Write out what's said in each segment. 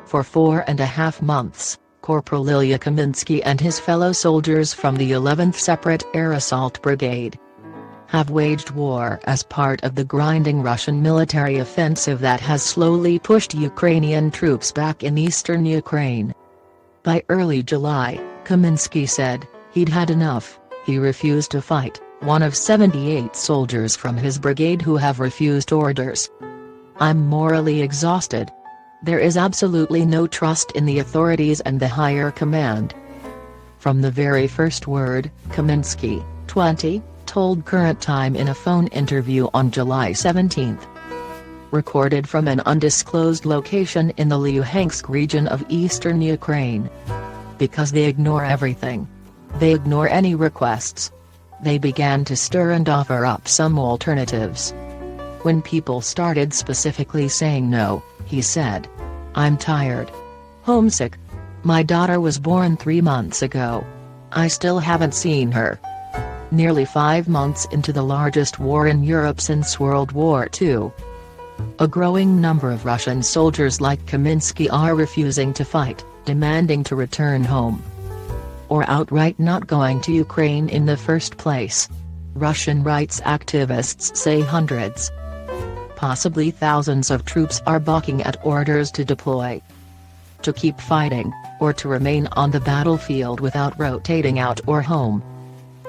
For 4.5 months, Corporal Ilya Kaminsky and his fellow soldiers from the 11th Separate Air Assault Brigade have waged war as part of the grinding Russian military offensive that has slowly pushed Ukrainian troops back in eastern Ukraine. By early July, Kaminsky said, he'd had enough, he refused to fight, one of 78 soldiers from his brigade who have refused orders. I'm morally exhausted. There is absolutely no trust in the authorities and the higher command. From the very first word, Kaminsky, 20, told Current Time in a phone interview on July 17. Recorded from an undisclosed location in the Luhansk region of eastern Ukraine. Because they ignore everything. They ignore any requests. They began to stir and offer up some alternatives. When people started specifically saying no, he said, I'm tired. Homesick. My daughter was born 3 months ago. I still haven't seen her. Nearly 5 months into the largest war in Europe since World War II. A growing number of Russian soldiers like Kaminsky are refusing to fight, demanding to return home. Or outright not going to Ukraine in the first place. Russian rights activists say hundreds, possibly thousands of troops are balking at orders to deploy. To keep fighting, or to remain on the battlefield without rotating out or home.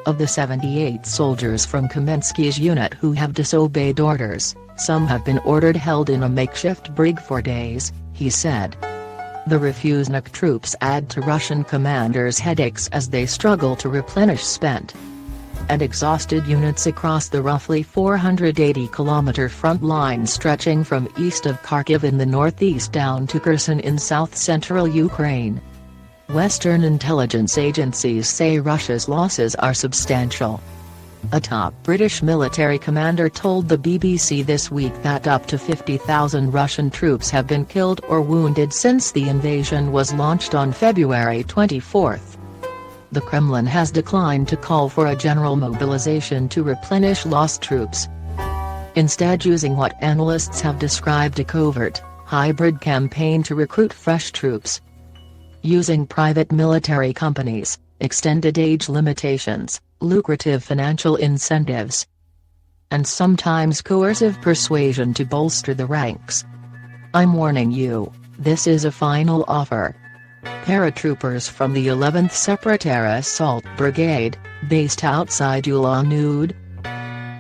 Of the 78 soldiers from Kaminsky's unit who have disobeyed orders, some have been ordered held in a makeshift brig for days, he said. The refusnik troops add to Russian commanders' headaches as they struggle to replenish spent and exhausted units across the roughly 480-kilometer front line stretching from east of Kharkiv in the northeast down to Kherson in south-central Ukraine. Western intelligence agencies say Russia's losses are substantial. A top British military commander told the BBC this week that up to 50,000 Russian troops have been killed or wounded since the invasion was launched on February 24. The Kremlin has declined to call for a general mobilization to replenish lost troops. Instead, using what analysts have described a covert, hybrid campaign to recruit fresh troops. Using private military companies, extended age limitations, lucrative financial incentives, and sometimes coercive persuasion to bolster the ranks. I'm warning you, this is a final offer. Paratroopers from the 11th Separate Air Assault Brigade, based outside Ulan-Ude,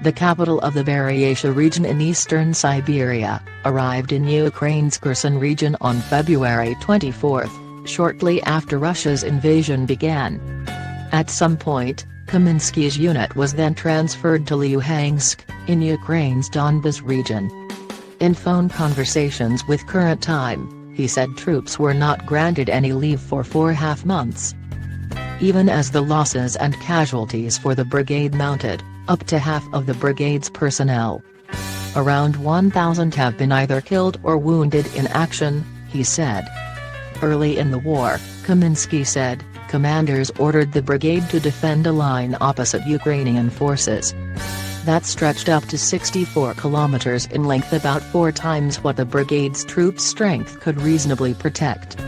the capital of the Buryatia region in eastern Siberia, arrived in Ukraine's Kherson region on February 24, shortly after Russia's invasion began. At some point, Kaminsky's unit was then transferred to Luhansk, in Ukraine's Donbas region. In phone conversations with Current Time, he said troops were not granted any leave for 4.5 months. Even as the losses and casualties for the brigade mounted, up to half of the brigade's personnel, around 1,000 have been either killed or wounded in action, he said. Early in the war, Kaminsky said, commanders ordered the brigade to defend a line opposite Ukrainian forces that stretched up to 64 kilometers in length, about 4 times what the brigade's troop strength could reasonably protect.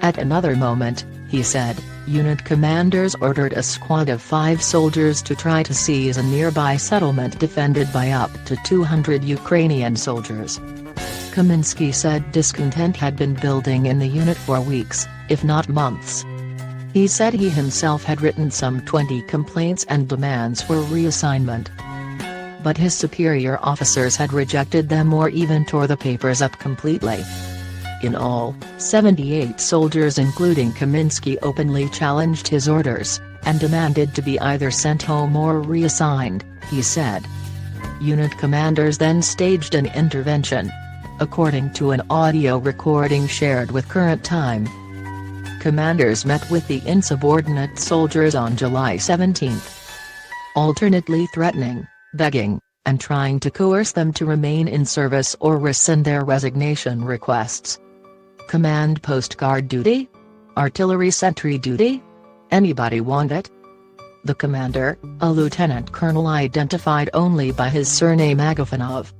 At another moment, he said, unit commanders ordered a squad of 5 soldiers to try to seize a nearby settlement defended by up to 200 Ukrainian soldiers. Kaminsky said discontent had been building in the unit for weeks, if not months. He said he himself had written some 20 complaints and demands for reassignment. But his superior officers had rejected them or even tore the papers up completely. In all, 78 soldiers including Kaminsky openly challenged his orders, and demanded to be either sent home or reassigned, he said. Unit commanders then staged an intervention. According to an audio recording shared with Current Time, commanders met with the insubordinate soldiers on July 17, alternately threatening, begging, and trying to coerce them to remain in service or rescind their resignation requests. Command post guard duty? Artillery sentry duty? Anybody want it? The commander, a lieutenant colonel identified only by his surname Agafonov,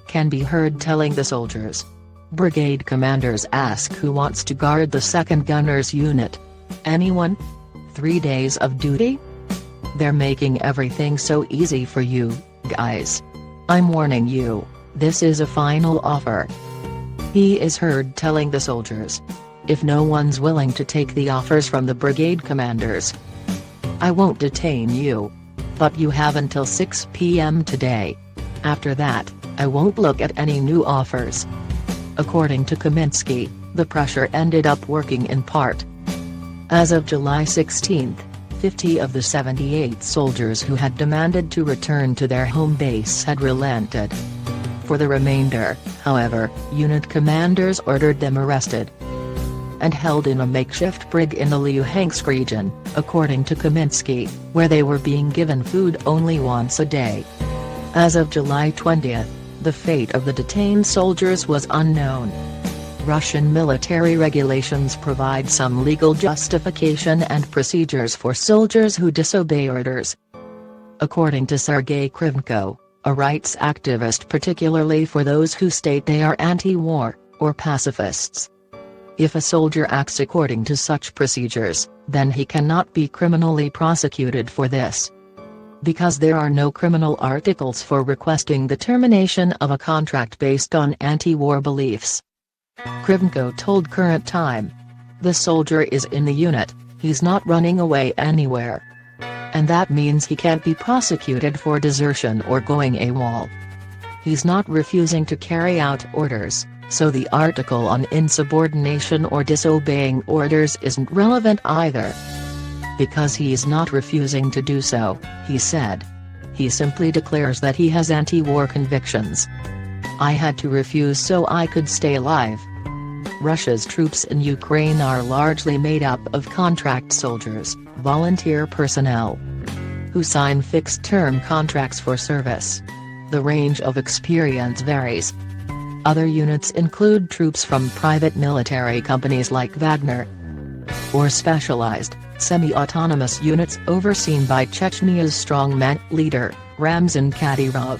can be heard telling the soldiers. Brigade commanders ask who wants to guard the 2nd Gunners Unit. Anyone? 3 days of duty? They're making everything so easy for you, guys. I'm warning you, this is a final offer. He is heard telling the soldiers. If no one's willing to take the offers from the brigade commanders, I won't detain you. But you have until 6 p.m. today. After that, I won't look at any new offers. According to Kaminsky, the pressure ended up working in part. As of July 16, 50 of the 78 soldiers who had demanded to return to their home base had relented. For the remainder, however, unit commanders ordered them arrested and held in a makeshift brig in the Luhansk region, according to Kaminsky, where they were being given food only once a day. As of July 20, the fate of the detained soldiers was unknown. Russian military regulations provide some legal justification and procedures for soldiers who disobey orders. According to Sergei Krivnko, a rights activist particularly for those who state they are anti-war, or pacifists. If a soldier acts according to such procedures, then he cannot be criminally prosecuted for this. Because there are no criminal articles for requesting the termination of a contract based on anti-war beliefs. Krivnko told Current Time. The soldier is in the unit, he's not running away anywhere. And that means he can't be prosecuted for desertion or going AWOL. He's not refusing to carry out orders, so the article on insubordination or disobeying orders isn't relevant either. Because he's not refusing to do so, he said. He simply declares that he has anti-war convictions. I had to refuse so I could stay alive. Russia's troops in Ukraine are largely made up of contract soldiers, volunteer personnel, who sign fixed-term contracts for service. The range of experience varies. Other units include troops from private military companies like Wagner, or specialized, semi-autonomous units overseen by Chechnya's strongman leader, Ramzan Kadyrov.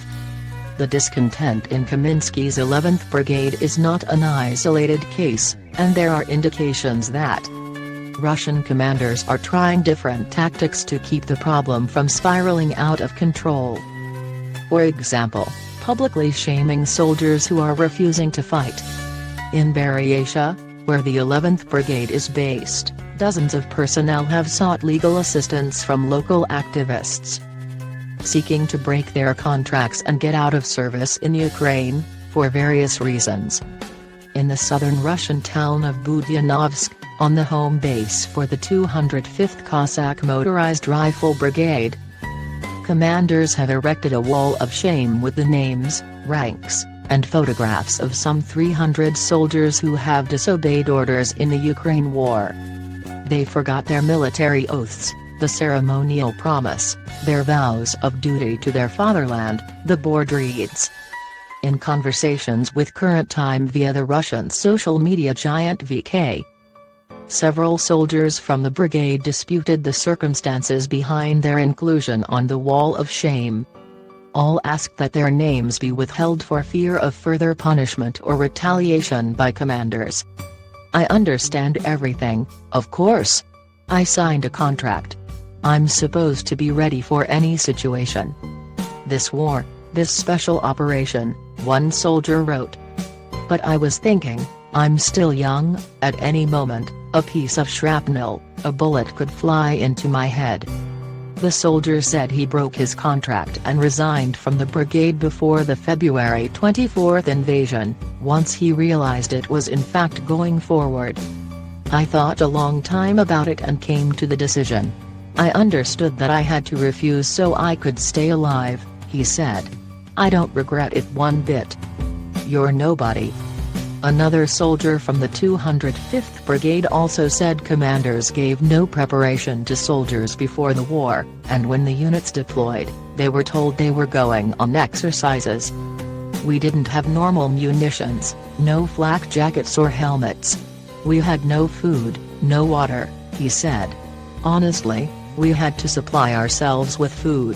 The discontent in Kaminsky's 11th Brigade is not an isolated case, and there are indications that Russian commanders are trying different tactics to keep the problem from spiraling out of control. For example, publicly shaming soldiers who are refusing to fight. In Buryatia, where the 11th Brigade is based, dozens of personnel have sought legal assistance from local activists seeking to break their contracts and get out of service in Ukraine, for various reasons. In the southern Russian town of Budyanovsk, on the home base for the 205th Cossack Motorized Rifle Brigade, commanders have erected a wall of shame with the names, ranks, and photographs of some 300 soldiers who have disobeyed orders in the Ukraine war. They forgot their military oaths, the ceremonial promise, their vows of duty to their fatherland, the board reads. In conversations with Current Time via the Russian social media giant VK, several soldiers from the brigade disputed the circumstances behind their inclusion on the wall of shame. All asked that their names be withheld for fear of further punishment or retaliation by commanders. I understand everything, of course. I signed a contract. I'm supposed to be ready for any situation. This war, this special operation, one soldier wrote. But I was thinking, I'm still young, at any moment, a piece of shrapnel, a bullet could fly into my head. The soldier said he broke his contract and resigned from the brigade before the February 24 invasion, once he realized it was in fact going forward. I thought a long time about it and came to the decision. I understood that I had to refuse so I could stay alive, he said. I don't regret it one bit. You're nobody. Another soldier from the 205th Brigade also said commanders gave no preparation to soldiers before the war, and when the units deployed, they were told they were going on exercises. We didn't have normal munitions, no flak jackets or helmets. We had no food, no water, he said. Honestly, we had to supply ourselves with food.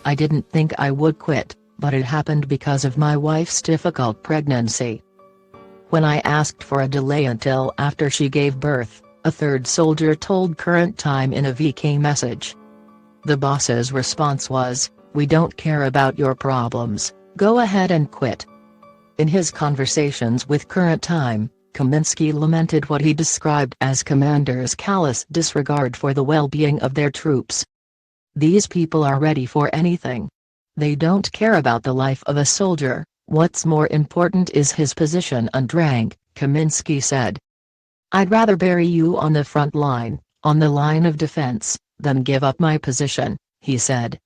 I didn't think I would quit, but it happened because of my wife's difficult pregnancy. When I asked for a delay until after she gave birth, a third soldier told Current Time in a VK message. The boss's response was, "We don't care about your problems, go ahead and quit." In his conversations with Current Time, Kaminsky lamented what he described as commanders' callous disregard for the well-being of their troops. "These people are ready for anything. They don't care about the life of a soldier, what's more important is his position and rank," Kaminsky said. "I'd rather bury you on the front line, on the line of defense, than give up my position," he said.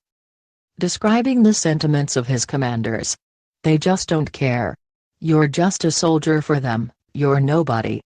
Describing the sentiments of his commanders. "They just don't care. You're just a soldier for them, you're nobody.